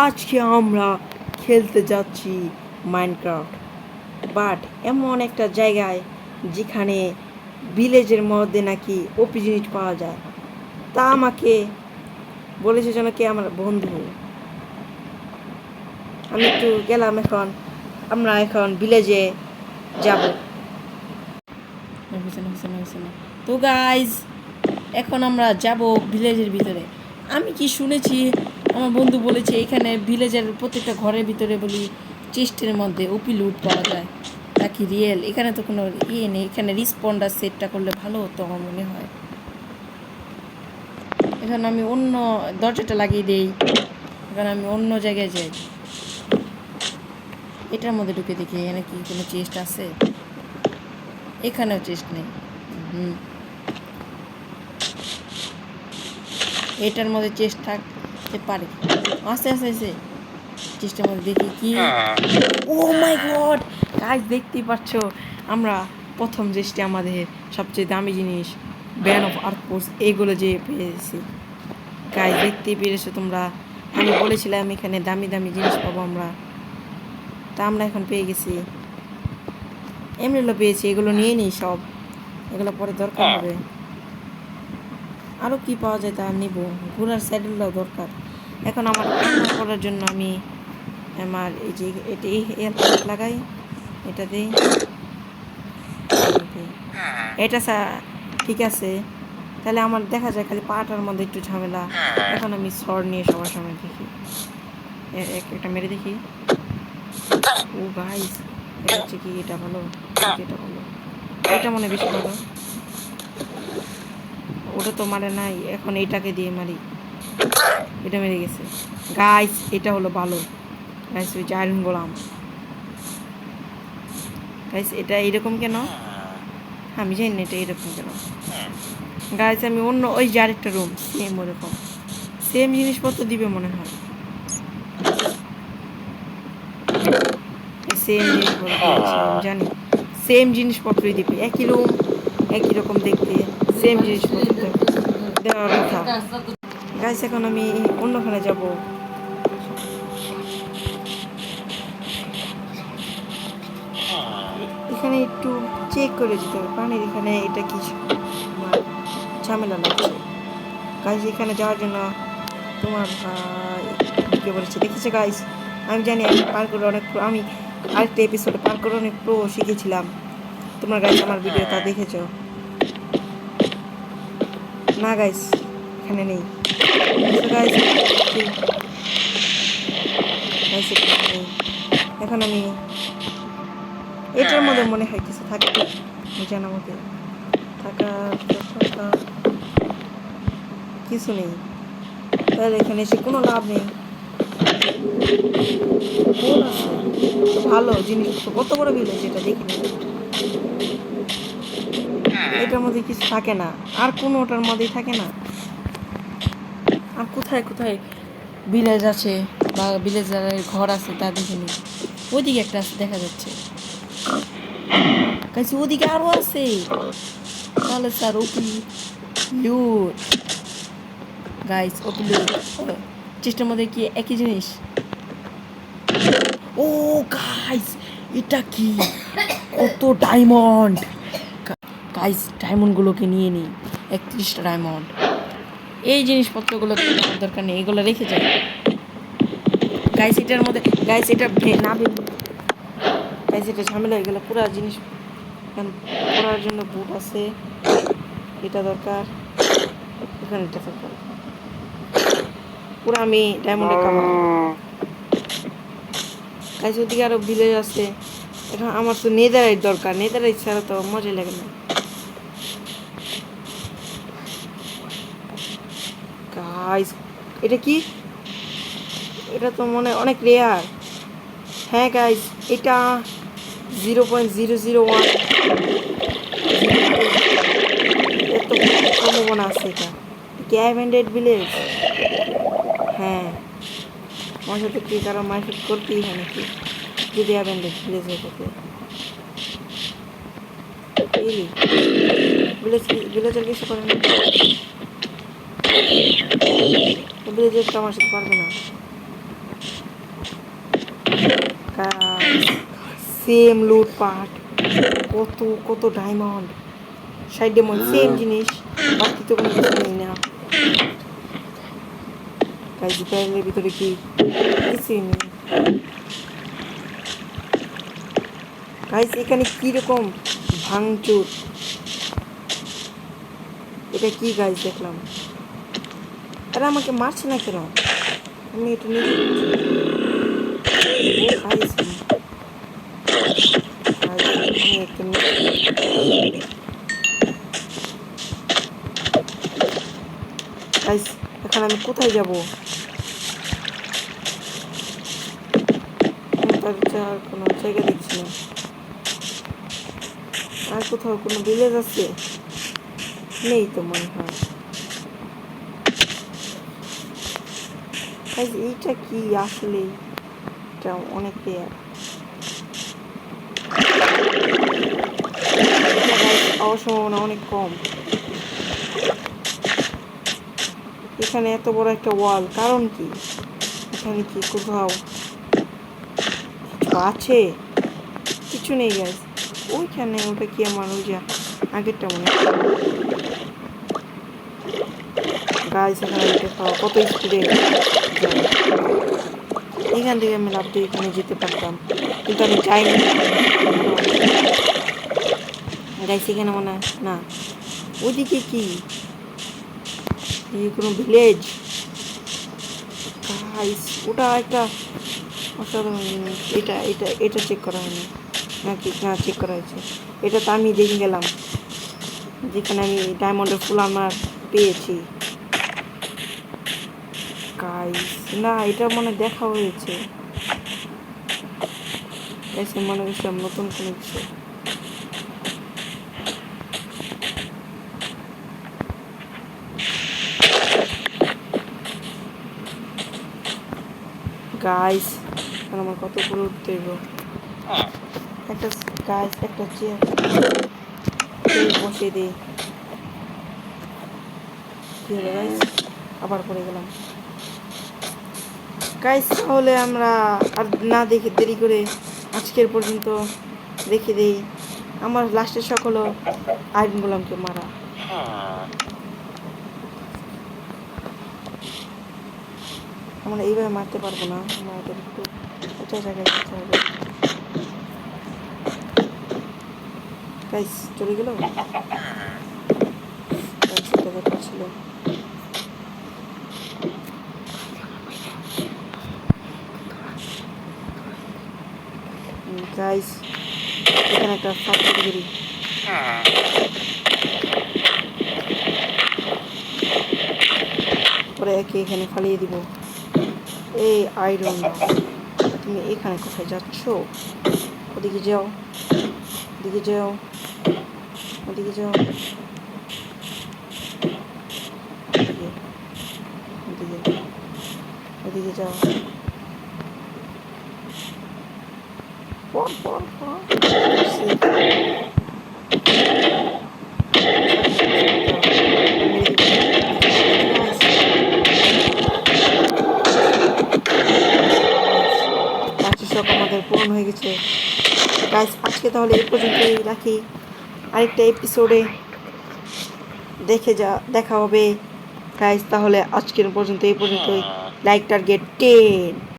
আজকে আমরা খেলতে যাচ্ছি মাইনক্রাফট, বাট এমন একটা জায়গায় যেখানে ভিলেজের মধ্যে নাকি ওপি জিনিস পাওয়া যায়। তা আমাকে বলেছে যেন কে আমার বন্ধু। আমি একটু গেলাম, আমরা এখন ভিলেজে যাব। তো গাইজ, এখন আমরা যাব ভিলেজের ভিতরে। আমি কি শুনেছি, আমার বন্ধু বলেছে এখানে ভিলেজের প্রত্যেকটা ঘরের ভিতরে বলি চেস্টের মধ্যে ওপি লুট পাওয়া যায়। তা কি রিয়েল? এখানে তো কোনো ইয়ে নেই। এখানে রিসপন্ডার সেটটা করলে ভালো হতো আমার মনে হয়। এখন আমি অন্য দরজাটা লাগিয়ে দিই, এখন আমি অন্য জায়গায় যাই। এটার মধ্যে ঢুকে দেখি এখানে কি কোনো চেস্ট আছে। এখানেও চেস্ট নেই। এটার মধ্যে চেস্ট থাকতে পারে। আস্তে আস্তে আস্তে চেষ্টার মধ্যে দেখি কি। ও মাই গড গাইস, দেখতেই পাচ্ছ আমরা প্রথম চেষ্টা আমাদের সবচেয়ে দামি জিনিস ব্যান অফ আর্থফোর্স এগুলো যে পেয়েছি। গাইস দেখতেই পেরেছো তোমরা, আমি বলেছিলাম এখানে দামি দামি জিনিস পাবো আমরা। তা আমরা এখন পেয়ে গেছি, এমনিগুলো পেয়েছি। এগুলো নিয়ে নিই সব, এগুলো পরে দরকার হবে। আরও কি পাওয়া যায় তা নিব। ঘোড়ার স্যাডেলটাও দরকার। এখন আমার রান্না করার জন্য আমি আমার এই যে এটা লাগাই, এটা দিই, এটা ঠিক আছে। তাহলে আমার দেখা যায় খালি পাটার মধ্যে একটু ঝামেলা। এখন আমি শর্ট নিয়ে সবার সামনে দেখি, একটা মেরে দেখি। ও গাইস, এটা হচ্ছে কি, এটা ভালো, এটা ভালো, এটা মনে বেশি ভালো। ওটা তো মারে নাই, এখন এইটাকে দিয়ে মারি। এটা মেরে গেছে গাইস, এটা হলো ভালো গাইস। ওই যে আয়রন গোলাম গাইস, এটা এরকম কেন আমি জানি না, এটা এরকম কেন গাইস। আমি অন্য ওই যে আরেকটা রুম, সেম ওরকম সেম জিনিসপত্র দিবে মনে হয়। সেম জিনিসপত্র জানি, সেম জিনিসপত্রই দিবে, একই রুম, একই রকম দেখতে, সেম জিনিসপত্র দেওয়ার কথা গাইস। এখন আমি অন্যখানে যাব। এখানে একটু চেক করে দিতে হবে পানির, এখানে এটা কি আমার ঝামেলা লাগছে গাইস। এখানে যাওয়ার জন্য তোমার ভাই ঢুকে পড়েছে, দেখেছে গাইস। আমি জানি আমি পার করে অনেক আমি আরেকটা এপিসোডে পার করে অনেক প্রো শিখেছিলাম। তোমার গাইস আমার ভিডিও তা দেখেছো না গাইস? এখানে নেই গাইস, এখন আমি এটার মধ্যে মনে হয় কিছু থাকে, জানার মধ্যে থাকা কিছু নেই। তাহলে এখানে এসে কোনো লাভ নেই। ভালো জিনিসপত্র কত বড় ভিলেজ, এটা দেখি না। এটার মধ্যে কিছু থাকে না, আর কোনো ওটার মধ্যেই থাকে না। আর কোথায় কোথায় ভিলেজ আছে বা ভিলেজের ঘর আছে তা দেখিনি। ওইদিকে একটা দেখা যাচ্ছে কাছে, ওদিকে আরো আছে। তাহলে স্যার ওপি লুট গাইস, ওপি লুট চেষ্টার মধ্যে কি একই জিনিস। ও গাইস, এটা কি, কত ডায়মন্ড গাইস। ডায়মন্ডগুলোকে নিয়ে নিই, 31টা ডায়মন্ড। এই জিনিসপত্রগুলো দরকার নেই, এগুলো রেখে যাই গাইস। এটার মধ্যে গাইস, এটা না গাইস, এটা ঝামেলা হয়ে গেল পুরো জিনিস। করার জন্য বুট আছে, এটা দরকার, এখানে এটা দরকার। পুরো আমি ডায়মন্ডে কামাবো গাইস। ওদিকে আরো ভিলেজ আছে। এখন আমার তো নেদারাইট দরকার, নেদারাইট ছাড়া তো মজাই লাগে না গাইস। এটা কি, এটা তো মনে অনেক রেয়ার। হ্যাঁ গাইস, এটা 0.001 এত সম্ভাবনা আছে। এটা কি অ্যাভেন্ডেড ভিলেজ? হ্যাঁ, আমার সাথে কি কারো মারপিট করতেই হয় নাকি যদি অ্যাভেন্ডেড ভিলেজ হয়ে থাকে? ভিলেজের কিছু করে না, ভিলেজের তো আমার সাথে পারবে না। সেম লুটপাট, কত কত ডায়মন্ড, সাইডে মনে সেম জিনিস, বাকি তো কোনো কিছু নেই না। গাইস ব্যারেলের ভিতরে কি কিছুই নেই। গাইস এখানে কিরকম ভাঙচুর, এটা কি গাইস দেখলাম? আরে আমাকে মারছে না কেন? আমি এটা নিজে গাইস এখন আমি কোথায় যাব? কোনো জায়গা দেখছি না। আর কোথাও কোনো ভিলেজ আছে? নেই তো মনে হয়। এইটা কি আসলে? এটা অনেক রেয়ার। পাওয়ার সম্ভাবনা অনেক কম। এখানে এত বড় একটা ওয়াল, কারণ কি? এখানে কি কোথাও কিছু আছে? কিছু নেই গাইস। ওইখানে ওটা কি আমার ওই যে আগেরটা মনে হয় গাইস। এখানে দেখো কত স্পিডে এখান থেকে আমি লাভ দিয়ে এখানে যেতে পারতাম, কিন্তু আমি যাইনি গাইস। এখানে মনে হয় না, ওইদিকে কি কোনো ভিলেজ? গাইস ওটা একটা অসাধারণ জিনিস। এটা এটা এটা চেক করা হয়নি নাকি? না, চেক করা হয়েছে। এটা তো আমি দেখে গেলাম, যেখানে আমি ডায়মন্ডের ফুল আমার পেয়েছি। গাইস না, এটা মনে দেখা হয়েছে। এসে মনে হচ্ছে নতুন কোনো কিছু। গাইস আমার কত করে উঠতে হইব? একটা গাইস একটা চেয়ার বসিয়ে দিই। কি হলো গাইস? আবার পড়ে গেলাম গাইস। তাহলে আমরা আর না দেখে দেরি করে আজকের পর্যন্ত রেখে দেই। আমার লাস্টের শখ হলো আইরন গোলামকে মারা। আমরা এইভাবে মারতে পারবো না, আমাদের একটু একটা জায়গায় যেতে হবে। গাইস চলে গেল। সেটা ব্যাপার ছিল। গাইস এখানে একটা ফ্যাক্টরি করি। পরে একে এখানে ফালিয়ে দিব। এই আয়রন, তুমি এখানে কোথায় যাচ্ছ? ওদিকে যাও, ওদিকে যাও, ওদিকে যাও, ওদিকে ওদিকে ওদিকে যাও। পর পর পর শখ আমাদের পূরণ হয়ে গেছে গাইস। আজকে তাহলে এই পর্যন্তই রাখি। আরেকটা এপিসোডে দেখা হবে গাইস। তাহলে আজকের পর্যন্ত এই পর্যন্তই। Like target 10।